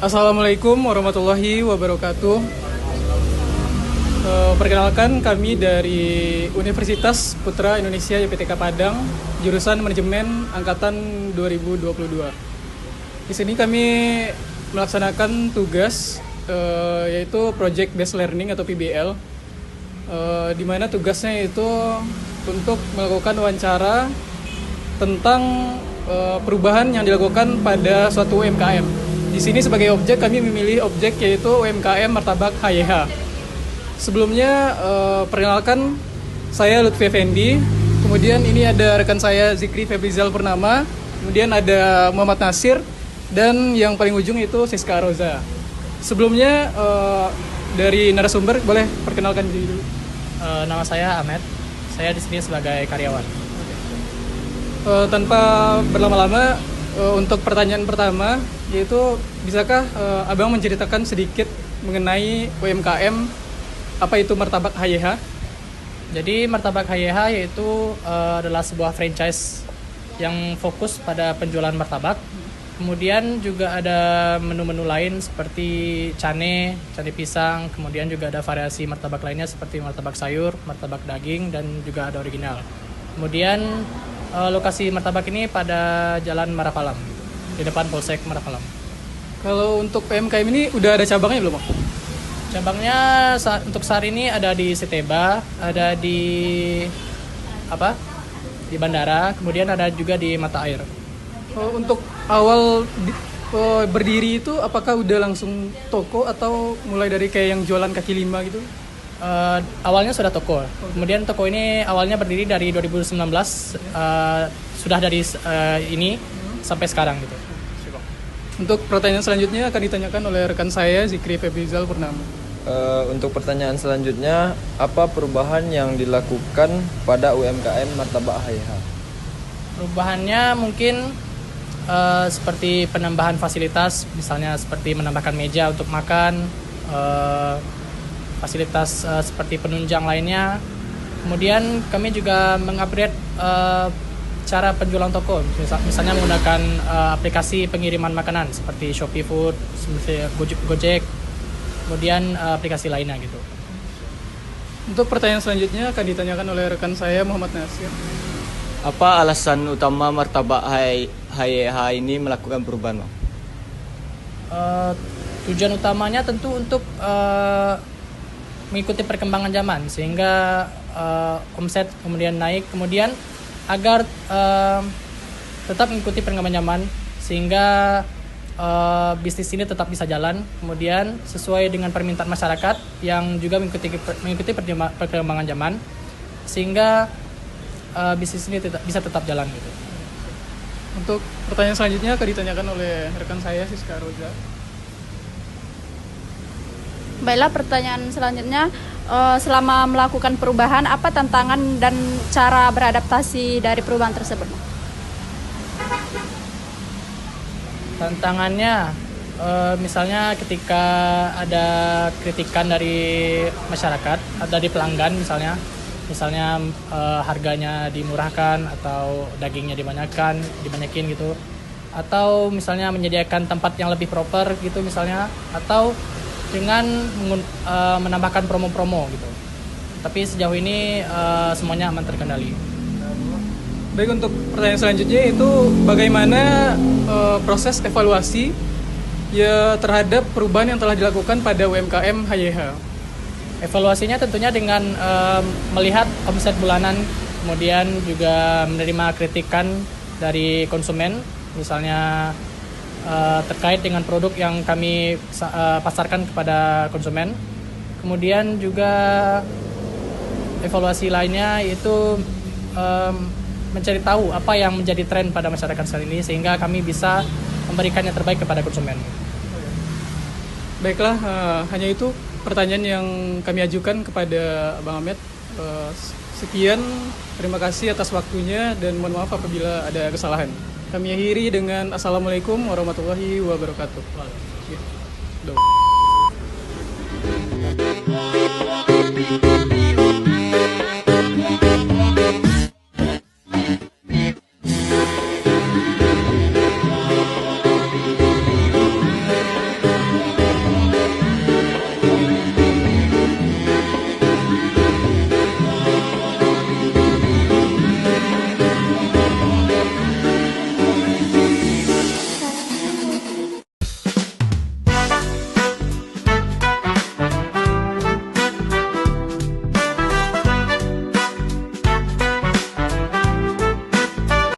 Assalamualaikum warahmatullahi wabarakatuh. Perkenalkan, kami dari Universitas Putra Indonesia YPTK Padang, jurusan Manajemen angkatan 2022. Di sini kami melaksanakan tugas yaitu Project Based Learning atau PBL, di mana tugasnya itu untuk melakukan wawancara tentang perubahan yang dilakukan pada suatu UMKM. Di sini sebagai objek kami memilih objek yaitu UMKM Martabak HYH. Sebelumnya perkenalkan, saya Lutfi Effendi. Kemudian ini ada rekan saya Zikri Febrizal Purnama. Kemudian ada Muhammad Nasir dan yang paling ujung itu Siska Roza. Sebelumnya dari narasumber boleh perkenalkan diri dulu. Nama saya Ahmed. Saya di sini sebagai karyawan. Tanpa berlama-lama, untuk pertanyaan pertama yaitu bisakah Abang menceritakan sedikit mengenai UMKM apa itu Martabak HYH? Jadi Martabak HYH yaitu adalah sebuah franchise yang fokus pada penjualan martabak. Kemudian juga ada menu-menu lain seperti cane pisang. Kemudian juga ada variasi martabak lainnya seperti martabak sayur, martabak daging, dan juga ada original. Kemudian lokasi martabak ini pada Jalan Marapalam, di depan Polsek Marapalam. Kalau untuk PMKM ini udah ada cabangnya belum, Bang? Cabangnya untuk saat ini ada di Seteba, ada di bandara, kemudian ada juga di Mata Air. Untuk awal berdiri itu apakah udah langsung toko atau mulai dari kayak yang jualan kaki lima gitu? Awalnya sudah toko. Kemudian toko ini awalnya berdiri dari 2019, sudah dari ini sampai sekarang gitu. Untuk pertanyaan selanjutnya akan ditanyakan oleh rekan saya Zikri Febrizal Purnama. Untuk pertanyaan selanjutnya, apa perubahan yang dilakukan pada UMKM Martabak HYH? Perubahannya mungkin seperti penambahan fasilitas, misalnya seperti menambahkan meja untuk makan, fasilitas seperti penunjang lainnya. Kemudian kami juga mengupgrade cara penjualan toko, misalnya menggunakan aplikasi pengiriman makanan seperti Shopee Food, seperti Gojek, kemudian aplikasi lainnya gitu. Untuk pertanyaan selanjutnya akan ditanyakan oleh rekan saya Muhammad Nasir. Apa alasan utama Martabak HYH ini melakukan perubahan, Bang? Tujuan utamanya tentu untuk mengikuti perkembangan zaman, sehingga omset kemudian naik, kemudian agar tetap mengikuti perkembangan zaman, sehingga bisnis ini tetap bisa jalan, kemudian sesuai dengan permintaan masyarakat yang juga mengikuti perkembangan zaman, sehingga bisnis ini bisa tetap jalan gitu. Untuk pertanyaan selanjutnya akan ditanyakan oleh rekan saya Siska Roza. Baiklah, pertanyaan selanjutnya, selama melakukan perubahan, apa tantangan dan cara beradaptasi dari perubahan tersebut? Tantangannya misalnya ketika ada kritikan dari masyarakat, dari pelanggan misalnya harganya dimurahkan atau dagingnya dibanyakin gitu, atau misalnya menyediakan tempat yang lebih proper gitu misalnya, atau dengan menambahkan promo-promo gitu. Tapi sejauh ini semuanya aman terkendali. Baik, untuk pertanyaan selanjutnya itu bagaimana proses evaluasi ya terhadap perubahan yang telah dilakukan pada UMKM HYH? Evaluasinya tentunya dengan melihat omset bulanan, kemudian juga menerima kritikan dari konsumen, misalnya terkait dengan produk yang kami pasarkan kepada konsumen. Kemudian juga evaluasi lainnya itu mencari tahu apa yang menjadi tren pada masyarakat saat ini, sehingga kami bisa memberikan yang terbaik kepada konsumen. Baiklah, hanya itu pertanyaan yang kami ajukan kepada Abang Ahmed. Sekian, terima kasih atas waktunya dan mohon maaf apabila ada kesalahan. Kami akhiri dengan Assalamualaikum warahmatullahi wabarakatuh.